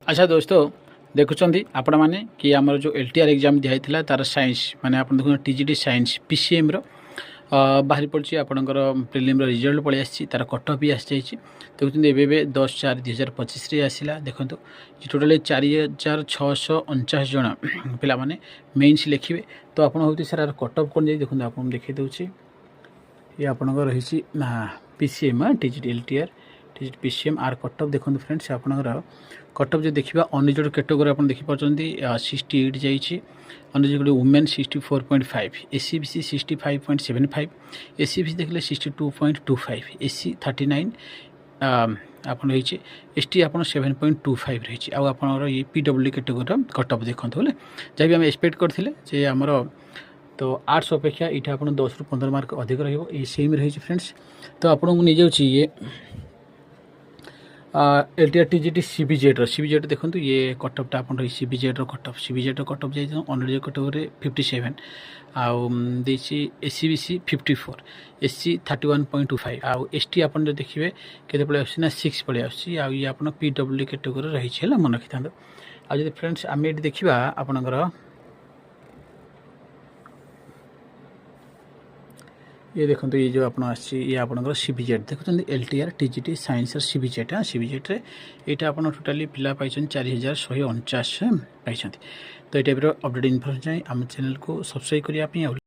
अच्छा दोस्तों देखुं आपण मैंने कि आमर जो एलटीआर एग्जाम दिखाई तार साइंस माने आप देखो टीजीटी साइंस पीसीएम रो बाहरी पड़ी आपंकर प्रिलिम रिजल्ट पलि आसी तार कट भी आसी जाइए देखते एवं 10/4/2025 आसला देखो टोटाल 4,649 जन पिला माने मेन्स लिखे तो आप सर कट अफ कौन देखो आप देखी दूसरी ये आपंकर रही PCM TGT LTR TGT PCM are cut off देखो फ्रेंड्स आपंकर कट अफ जो देखा अनरिजर्व कैटेगरी आप देखिपारे 68 जाइए unreserved women 64.5 SC BC 65.75 SC BC देखिए 62.25 एससी 39 आप रही एसटी आप 7.25 रही आप ये पीडब्ल्यू कैटेगरी कट अफ देखते बोले जहाँ भी आम एक्सपेक्ट करते आमर तो आर्ट्स अपेक्षा ये आप 10 ରୁ 15 मार्क अधिक रेम रही फ्रेंड्स तो आपको नहीं जाऊँगी ये एलटीआर टीजीटी सीबीजेड देखो ये कट अफटा आप रही सीबीजेड कट अफ जाइए अनरिजर्व कैटेगरी 57 आउ एससी बीसी 54 एससी 31.25 आउ एसटी आप देखिए केते पड़े आना 6 पड़े ये आप पीडब्ल्यू कैटेगरी रही है मन रखी था आज फ्रेंड्स आम ये देखा आपणकर ये देखो ये जो आप ये आपंकर सीबीजेड देखते LTR TGT science CBZ CBZ यहाँ आप टोटाली पिला पाई 4,149 पाई तो ये टाइप अपडेट इनफर्मेशन आम चैनल को सब्सक्राइब करने